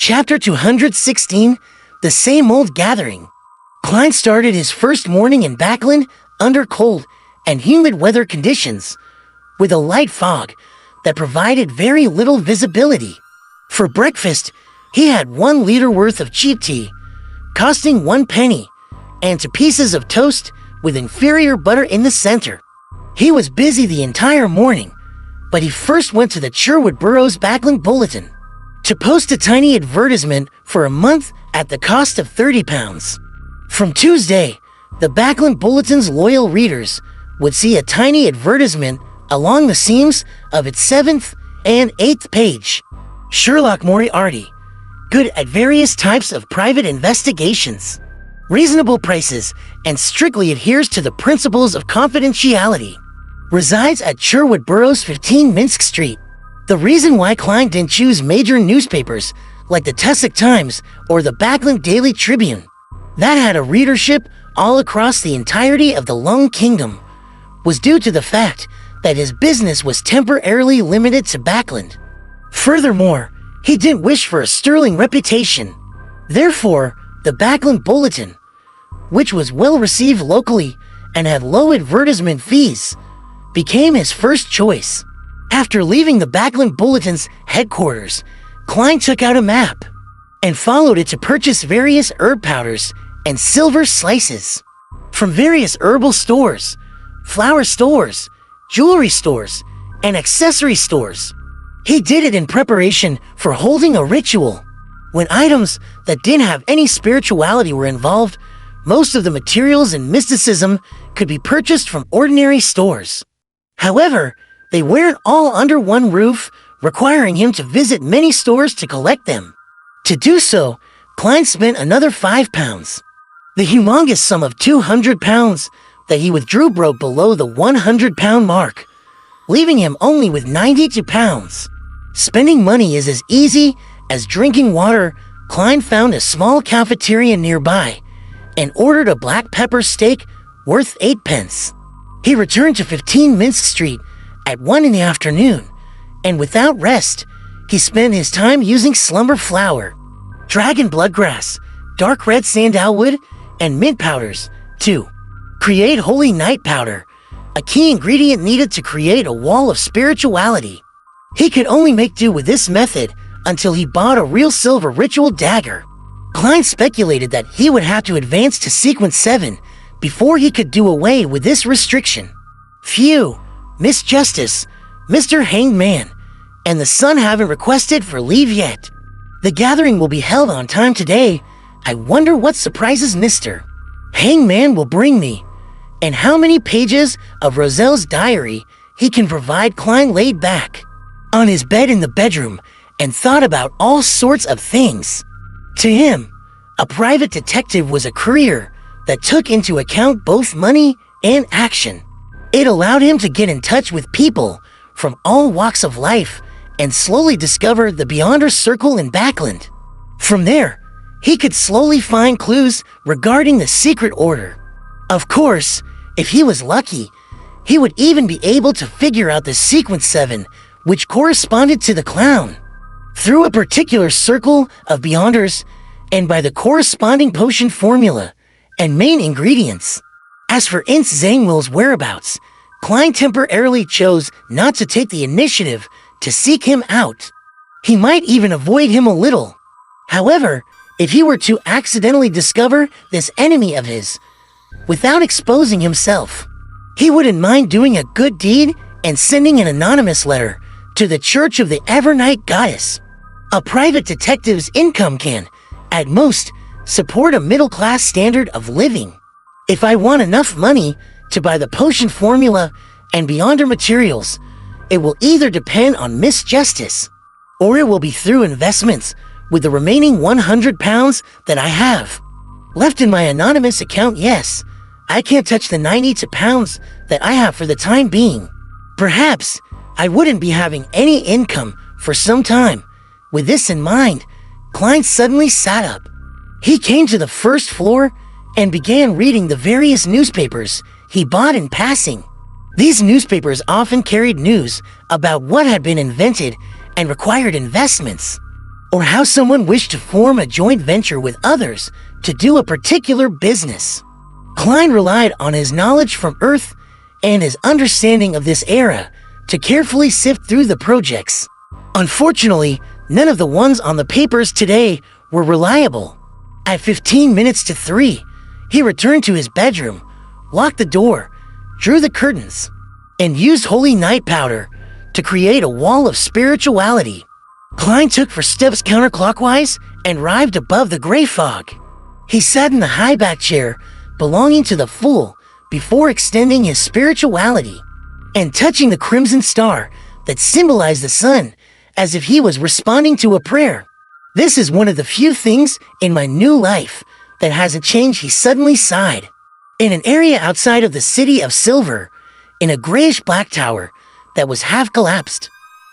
Chapter 216, The Same Old Gathering. Klein started his first morning in Backlund under cold and humid weather conditions, with a light fog that provided very little visibility. For breakfast, he had 1 liter worth of cheap tea, costing 1 penny, and 2 pieces of toast with inferior butter in the center. He was busy the entire morning, but he first went to the Sherwood Borough's Backlund Bulletin to post a tiny advertisement for a month at the cost of £30. From Tuesday, the Backlund Bulletin's loyal readers would see a tiny advertisement along the seams of its 7th and 8th page. Sherlock Moriarty, good at various types of private investigations, reasonable prices, and strictly adheres to the principles of confidentiality. Resides at Sherwood Borough's 15 Minsk Street. The reason why Klein didn't choose major newspapers like the Tussock Times or the Backlund Daily Tribune, that had a readership all across the entirety of the Lung Kingdom, was due to the fact that his business was temporarily limited to Backlund. Furthermore, he didn't wish for a sterling reputation. Therefore, the Backlund Bulletin, which was well received locally and had low advertisement fees, became his first choice. After leaving the Backlund Bulletin's headquarters, Klein took out a map and followed it to purchase various herb powders and silver slices from various herbal stores, flower stores, jewelry stores, and accessory stores. He did it in preparation for holding a ritual. When items that didn't have any spirituality were involved, most of the materials and mysticism could be purchased from ordinary stores. However, they weren't all under one roof, requiring him to visit many stores to collect them. To do so, Klein spent another £5. The humongous sum of £200 that he withdrew broke below the £100 mark, leaving him only with £92. Spending money is as easy as drinking water. Klein found a small cafeteria nearby and ordered a black pepper steak worth 8 pence. He returned to 15 Minsk Street at 1 in the afternoon, and without rest, he spent his time using slumber flower, dragon bloodgrass, dark red sandalwood, and mint powders to create holy night powder, a key ingredient needed to create a wall of spirituality. He could only make do with this method until he bought a real silver ritual dagger. Klein speculated that he would have to advance to sequence 7 before he could do away with this restriction. Phew, Miss Justice, Mr. Hanged Man, and the Sun haven't requested for leave yet. The gathering will be held on time today. I wonder what surprises Mr. Hanged Man will bring me, and how many pages of Roselle's diary he can provide. Klein laid back on his bed in the bedroom and thought about all sorts of things. To him, a private detective was a career that took into account both money and action. It allowed him to get in touch with people from all walks of life and slowly discover the Beyonder Circle in Backlund. From there, he could slowly find clues regarding the secret order. Of course, if he was lucky, he would even be able to figure out the sequence 7, which corresponded to the clown, through a particular circle of Beyonders and by the corresponding potion formula and main ingredients. As for Ince Zangwill's whereabouts, Klein temporarily chose not to take the initiative to seek him out. He might even avoid him a little. However, if he were to accidentally discover this enemy of his, without exposing himself, he wouldn't mind doing a good deed and sending an anonymous letter to the Church of the Evernight Goddess. A private detective's income can, at most, support a middle-class standard of living. If I want enough money to buy the potion formula and Beyonder materials, it will either depend on Miss Justice, or it will be through investments with the remaining £100 that I have left in my anonymous account. Yes, I can't touch the £92 that I have for the time being. Perhaps I wouldn't be having any income for some time. With this in mind, Klein suddenly sat up. He came to the first floor and began reading the various newspapers he bought in passing. These newspapers often carried news about what had been invented and required investments. or how someone wished to form a joint venture with others to do a particular business. Klein relied on his knowledge from Earth and his understanding of this era to carefully sift through the projects. Unfortunately, none of the ones on the papers today were reliable. At 15 minutes to 3, he returned to his bedroom, locked the door, drew the curtains, and used holy night powder to create a wall of spirituality. Klein took 4 steps counterclockwise and arrived above the gray fog. He sat in the high back chair belonging to the Fool before extending his spirituality and touching the crimson star that symbolized the sun as if he was responding to a prayer. This is one of the few things in my new life that hasn't changed, he suddenly sighed. In an area outside of the city of Silver, in a grayish-black tower that was half collapsed,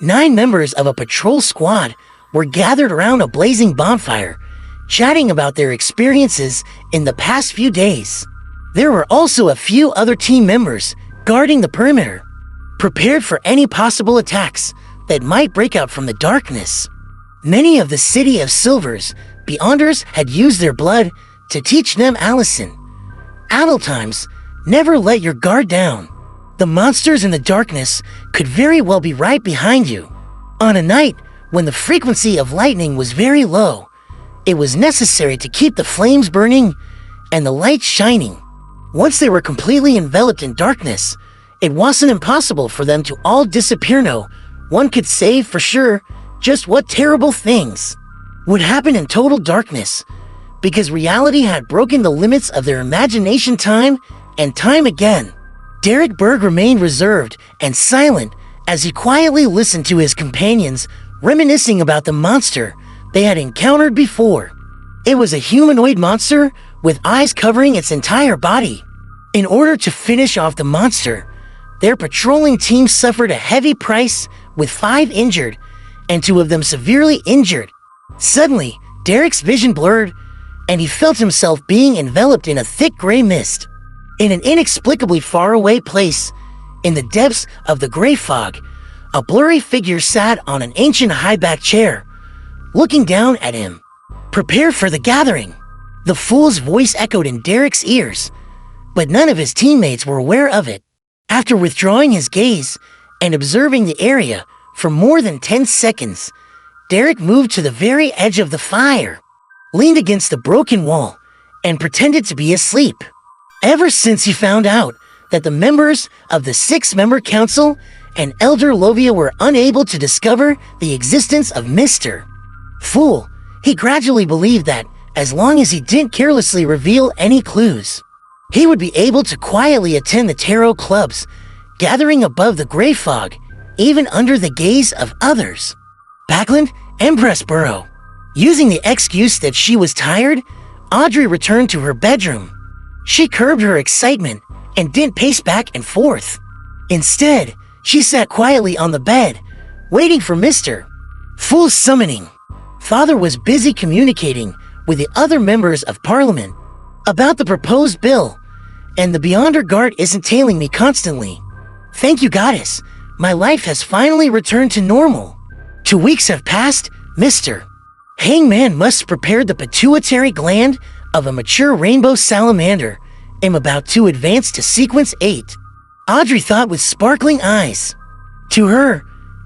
9 members of a patrol squad were gathered around a blazing bonfire, chatting about their experiences in the past few days. There were also a few other team members guarding the perimeter, prepared for any possible attacks that might break out from the darkness. Many of the City of Silver's Beyonders had used their blood to teach them Allison. Adult times, never let your guard down. The monsters in the darkness could very well be right behind you. On a night when the frequency of lightning was very low, it was necessary to keep the flames burning and the lights shining. Once they were completely enveloped in darkness, it wasn't impossible for them to all disappear. No one could say for sure just what terrible things would happen in total darkness, because reality had broken the limits of their imagination time and time again. Derek Berg remained reserved and silent as he quietly listened to his companions reminiscing about the monster they had encountered before. It was a humanoid monster with eyes covering its entire body. In order to finish off the monster, their patrolling team suffered a heavy price, with 5 injured and 2 of them severely injured. Suddenly, Derek's vision blurred, and he felt himself being enveloped in a thick gray mist. In an inexplicably faraway place, in the depths of the gray fog, a blurry figure sat on an ancient high-backed chair, looking down at him. "Prepare for the gathering," the Fool's voice echoed in Derek's ears, but none of his teammates were aware of it. After withdrawing his gaze and observing the area for more than 10 seconds, Derek moved to the very edge of the fire, leaned against the broken wall, and pretended to be asleep. Ever since he found out that the members of the 6-member council and Elder Lovia were unable to discover the existence of Mr. Fool, he gradually believed that, as long as he didn't carelessly reveal any clues, he would be able to quietly attend the tarot clubs, gathering above the gray fog, even under the gaze of others. Backland, Empressboro. Using the excuse that she was tired, Audrey returned to her bedroom. She curbed her excitement and didn't pace back and forth. Instead, she sat quietly on the bed, waiting for Mr. Fool's summoning. Father was busy communicating with the other members of Parliament about the proposed bill, and the Beyonder Guard isn't tailing me constantly. Thank you, Goddess. My life has finally returned to normal. 2 weeks have passed, Mr. Hangman must prepare the pituitary gland of a mature rainbow salamander. Am about to advance to sequence 8. Audrey thought with sparkling eyes. To her,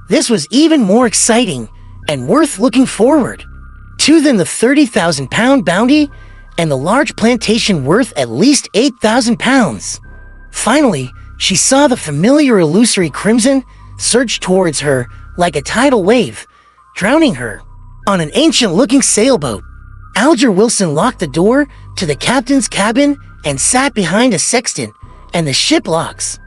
this was even more exciting and worth looking forward to than the 30,000-pound bounty and the large plantation worth at least 8,000 pounds. Finally, she saw the familiar illusory crimson surge towards her like a tidal wave, drowning her. On an ancient-looking sailboat, Alger Wilson locked the door to the captain's cabin and sat behind a sextant and the ship locks.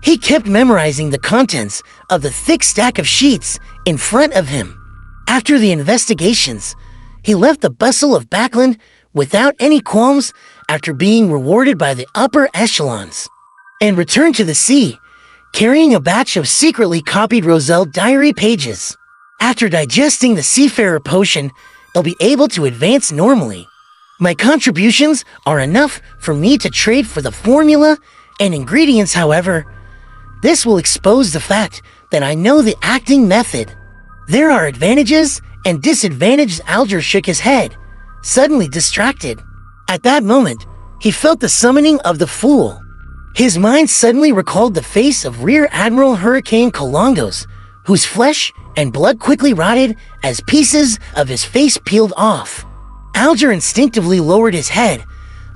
He kept memorizing the contents of the thick stack of sheets in front of him. After the investigations, he left the bustle of Backland without any qualms after being rewarded by the upper echelons, and returned to the sea, carrying a batch of secretly copied Roselle diary pages. After digesting the Seafarer potion, they'll be able to advance normally. My contributions are enough for me to trade for the formula and ingredients. However, this will expose the fact that I know the acting method. There are advantages and disadvantaged Alger shook his head, suddenly distracted. At that moment, he felt the summoning of the Fool. His mind suddenly recalled the face of Rear Admiral Hurricane Colongos, whose flesh and blood quickly rotted as pieces of his face peeled off. Alger instinctively lowered his head,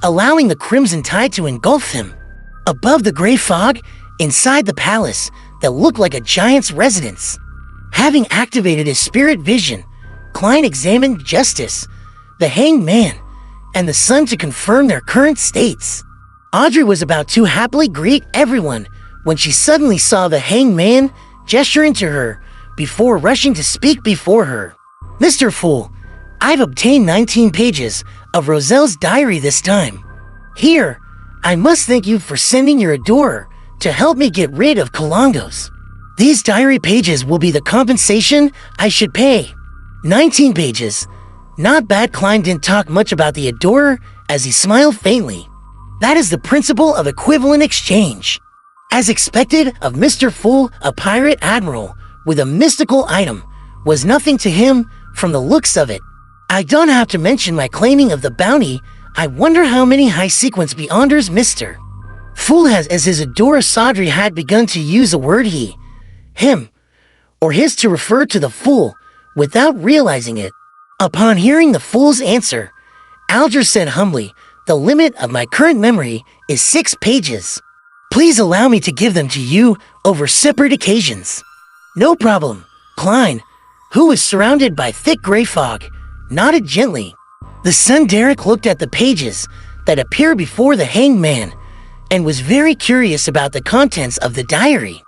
allowing the crimson tide to engulf him. Above the gray fog, inside the palace that looked like a giant's residence. Having activated his spirit vision, Klein examined Justice, the Hanged Man, and the Sun to confirm their current states. Audrey was about to happily greet everyone when she suddenly saw the Hanged Man gesture into her before rushing to speak before her. Mr. Fool, I've obtained 19 pages of Roselle's diary this time. Here, I must thank you for sending your adorer to help me get rid of Colongos. These diary pages will be the compensation I should pay. 19 pages. Not bad. Klein didn't talk much about the adorer as he smiled faintly. That is the principle of equivalent exchange. As expected of Mr. Fool, a pirate admiral with a mystical item was nothing to him from the looks of it. I don't have to mention my claiming of the bounty. I wonder how many high-sequence beyonders Mr. Fool has as his adorer Sadri had begun to use the word he, him, or his to refer to the Fool without realizing it. Upon hearing the Fool's answer, Alger said humbly, the limit of my current memory is 6 pages. Please allow me to give them to you over separate occasions. No problem. Klein, who was surrounded by thick gray fog, nodded gently. The son Derek looked at the pages that appear before the Hanged Man and was very curious about the contents of the diary.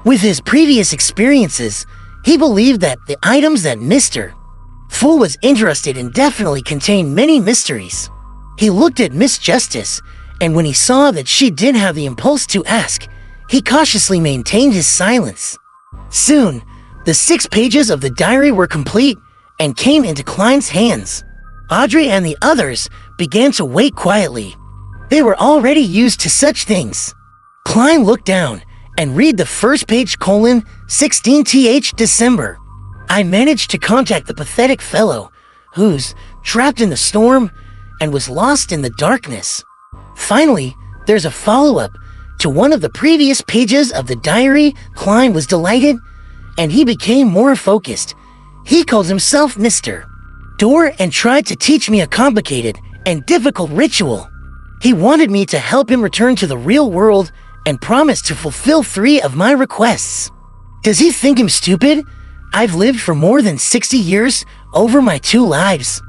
With his previous experiences, he believed that the items that Mr. Fool was interested in definitely contained many mysteries. He looked at Miss Justice, and when he saw that she did have the impulse to ask, he cautiously maintained his silence. Soon, the 6 pages of the diary were complete and came into Klein's hands. Audrey and the others began to wait quietly. They were already used to such things. Klein looked down and read the first page: 16th December. I managed to contact the pathetic fellow who's trapped in the storm and was lost in the darkness. Finally, there's a follow-up to one of the previous pages of the diary. Klein was delighted, and he became more focused. He calls himself Mr. Door and tried to teach me a complicated and difficult ritual. He wanted me to help him return to the real world and promised to fulfill 3 of my requests. Does he think I'm stupid? I've lived for more than 60 years over my 2 lives.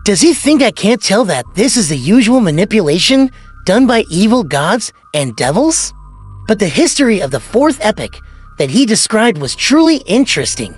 Does he think I can't tell that this is the usual manipulation done by evil gods and devils? But the history of the 4th epic that he described was truly interesting.